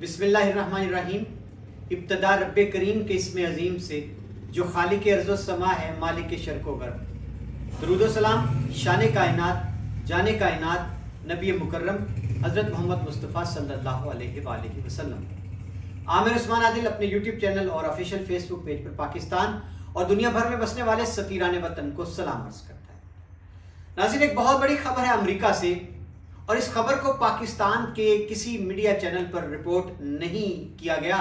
बिस्मिल्लाहिर्रहमानिर्रहीम। इब्तदा रब्बे करीम के इसमें अजीम से जो खालिक अर्ज़ो समा है, मालिक के शर्को गर्द। दरूद व सलाम शान कायनात, जाने कायनात, नबी मुकर्रम हज़रत मोहम्मद मुस्तफ़ा सल्लल्लाहु अलैहि वसल्लम। आमिर उस्मान आदिल अपने यूट्यूब चैनल और ऑफिशियल फेसबुक पेज पर पाकिस्तान और दुनिया भर में बसने वाले सतीरान वतन को सलाम अर्ज़ करता है। नाज़रीन, एक बहुत बड़ी खबर है अमेरिका से, और इस खबर को पाकिस्तान के किसी मीडिया चैनल पर रिपोर्ट नहीं किया गया।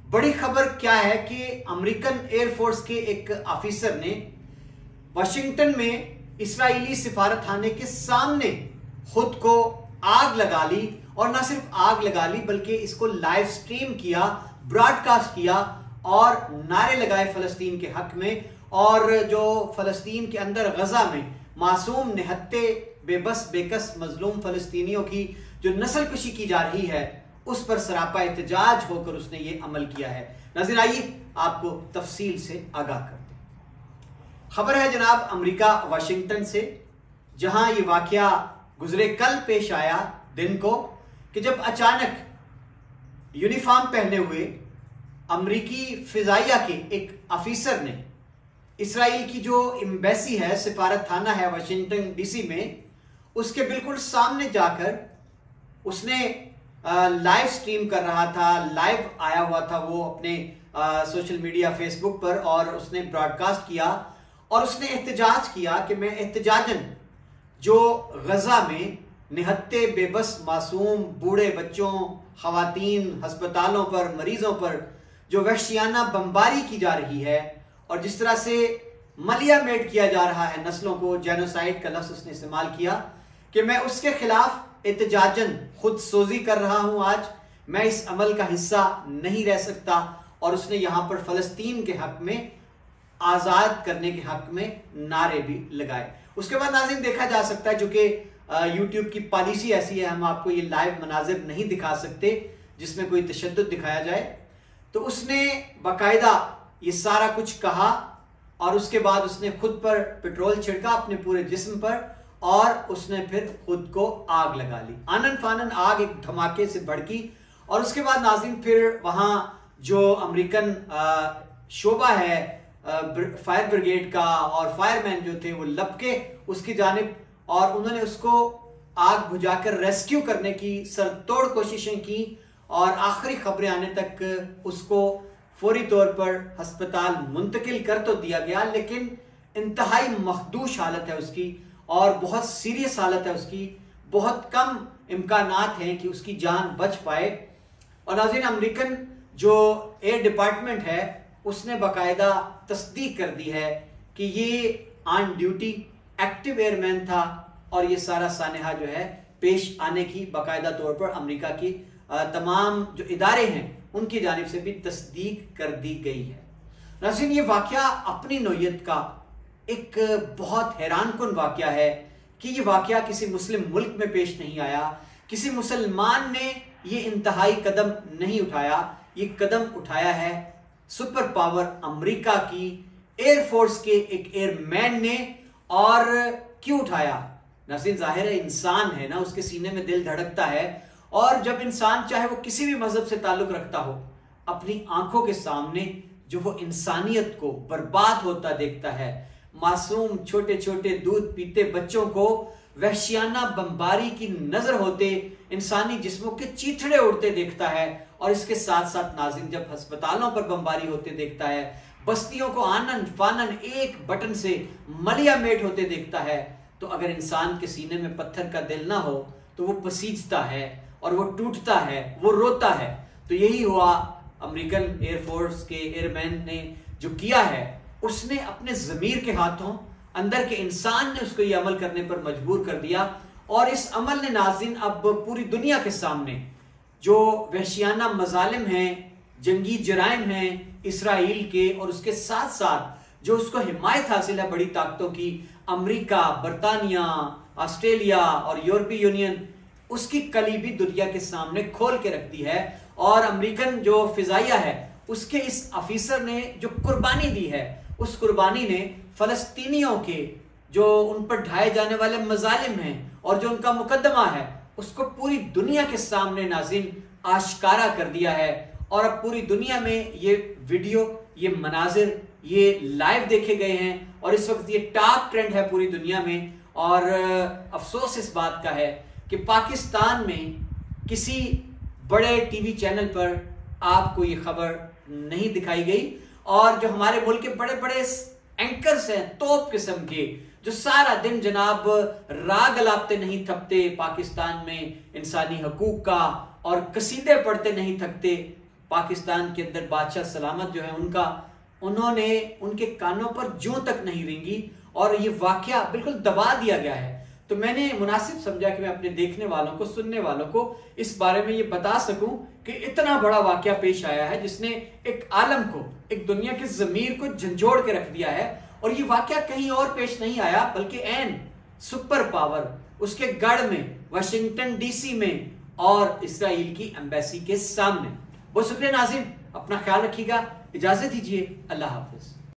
बड़ी खबर क्या है कि अमेरिकन एयरफोर्स के एक ऑफिसर ने वाशिंगटन में इस्राएली सिफारतखाने के सामने खुद को आग लगा ली, और ना सिर्फ आग लगा ली बल्कि इसको लाइव स्ट्रीम किया, ब्रॉडकास्ट किया और नारे लगाए फ़लस्तीन के हक में। और जो फ़लस्तीन के अंदर गजा में मासूम, निहत्ते, बेबस, बेकस, मजलूम फ़लस्तीनियों की जो नस्ल कुशी की जा रही है, उस पर सरापा एहतजाज होकर उसने ये अमल किया है। नाज़रीन, आइए आपको तफसील से आगाह करते हैं। खबर है जनाब अमेरिका वाशिंगटन से, जहां ये वाकया गुजरे कल पेश आया दिन को, कि जब अचानक यूनिफॉर्म पहने हुए अमरीकी फिजाइया के एक ऑफिसर ने इसराइल की जो एम्बेसी है, सिफारत खाना है वाशिंगटन डीसी में, उसके बिल्कुल सामने जाकर उसने लाइव स्ट्रीम कर रहा था, लाइव आया हुआ था वो अपने सोशल मीडिया फेसबुक पर, और उसने ब्रॉडकास्ट किया और उसने एहतजाज किया कि मैं एहतजाजन जो गजा में निहत्ते, बेबस, मासूम, बूढ़े बच्चों, खवातीन, अस्पतालों पर, मरीजों पर जो वहशियाना बमबारी की जा रही है और जिस तरह से मलिया मेट किया जा रहा है नस्लों को, जेनोसाइड का लफ्ज़ उसने इस्तेमाल किया, कि मैं उसके खिलाफ एहतजाजन खुद सोजी कर रहा हूं। आज मैं इस अमल का हिस्सा नहीं रह सकता। और उसने यहां पर फ़लस्तीन के हक में, आज़ाद करने के हक में नारे भी लगाए। उसके बाद नाज़रीन देखा जा सकता है, जो कि यूट्यूब की पॉलिसी ऐसी है, हम आपको ये लाइव मनाजिर नहीं दिखा सकते जिसमें कोई तशद्दुद दिखाया जाए, तो उसने बाकायदा ये सारा कुछ कहा और उसके बाद उसने खुद पर पेट्रोल छिड़का अपने पूरे जिस्म पर, और उसने फिर खुद को आग लगा ली। आनन फानन आग एक धमाके से भड़की, और उसके बाद नाज़रीन फिर वहां जो अमेरिकन शोबा है फायर ब्रिगेड का, और फायरमैन जो थे वो लपके उसकी जानिब, और उन्होंने उसको आग बुझाकर रेस्क्यू करने की सरतोड़ कोशिशें की, और आखिरी खबरें आने तक उसको फौरी तौर पर अस्पताल मुंतकिल कर तो दिया गया, लेकिन इंतहाई मखदूश हालत है उसकी और बहुत सीरियस हालत है उसकी। बहुत कम इम्कानात हैं कि उसकी जान बच पाए। और नाज़रीन, अमेरिकन जो एयर डिपार्टमेंट है उसने बाकायदा तस्दीक कर दी है कि ये ऑन ड्यूटी एक्टिव एयरमैन था, और ये सारा सानहा जो है पेश आने की बाकायदा तौर पर अमेरिका की तमाम जो इदारे हैं उनकी जानिब से भी तस्दीक कर दी गई है। नाज़रीन, ये वाकया अपनी नौयत का एक बहुत हैरानकुन वाकया है कि ये वाकया किसी मुस्लिम मुल्क में पेश नहीं आया, किसी मुसलमान ने ये इंतहाई कदम नहीं उठाया। ये कदम उठाया है सुपर पावर अमेरिका की एयरफोर्स के एक एयरमैन ने। और क्यों उठाया? नाज़रीन, जाहिर है इंसान है ना, उसके सीने में दिल धड़कता है, और जब इंसान चाहे वो किसी भी मजहब से ताल्लुक रखता हो, अपनी आंखों के सामने जो वो इंसानियत को बर्बाद होता देखता है, मासूम छोटे छोटे दूध पीते बच्चों को वहशियाना बमबारी की नजर होते, इंसानी जिस्मों के चीथड़े उड़ते देखता है, और इसके साथ साथ नाज़रीन जब अस्पतालों पर बमबारी होते देखता है, बस्तियों को आनन फानन एक बटन से मलिया मेट होते देखता है, तो अगर इंसान के सीने में पत्थर का दिल ना हो तो वो पसीजता है और वो टूटता है, वो रोता है। तो यही हुआ अमेरिकन एयरफोर्स के एयरमैन ने जो किया है। उसने अपने ज़मीर के हाथों, अंदर के इंसान ने उसको ये अमल करने पर मजबूर कर दिया, और इस अमल ने नाज़रीन अब पूरी दुनिया के सामने जो वहशियाना मजालिम हैं, जंगी जराइम हैं इसराइल के, और उसके साथ साथ जो उसको हिमायत हासिल है बड़ी ताकतों की, अमेरिका, बरतानिया, ऑस्ट्रेलिया और यूरोपीय यूनियन, उसकी कलीबी दुनिया के सामने खोल के रख दी है। और अमेरिकन जो फिजाइया है उसके इस ऑफिसर ने जो कुर्बानी दी है, उस कुर्बानी ने फ़लस्तीनियों के जो उन पर ढाए जाने वाले मजालिम हैं और जो उनका मुकदमा है, उसको पूरी दुनिया के सामने नाज़रीन आश्कारा कर दिया है और अब पूरी दुनिया में ये वीडियो, ये मनाजिर, ये लाइव देखे गए हैं और इस वक्त ये टॉप ट्रेंड है पूरी दुनिया में। और अफसोस इस बात का है कि पाकिस्तान में किसी बड़े टीवी चैनल पर आपको ये खबर नहीं दिखाई गई और जो हमारे मुल्क के बड़े बड़े एंकर्स हैं तोप किस्म के, जो सारा दिन जनाब राग अलापते नहीं थकते पाकिस्तान में इंसानी हकूक का और कसीदे पढ़ते नहीं थकते पाकिस्तान के अंदर बादशाह सलामत जो है उनका, उन्होंने उनके कानों पर ज्यों तक नहीं रेंगी और ये वाकया बिल्कुल दबा दिया गया है। तो मैंने मुनासिब समझा कि मैं अपने देखने वालों को, सुनने वालों को इस बारे में ये बता सकूं कि इतना बड़ा वाकया पेश आया है जिसने एक आलम को, एक दुनिया के ज़मीर को झंझोड़ के रख दिया है। और ये वाकया कहीं और पेश नहीं आया बल्कि एन सुपर पावर उसके गढ़ में, वाशिंगटन डीसी में और इसराइल की एम्बेसी के सामने। बहुत शुक्रिया नाज़रीन, अपना ख्याल रखिएगा, इजाजत दीजिए, अल्लाह हाफिज।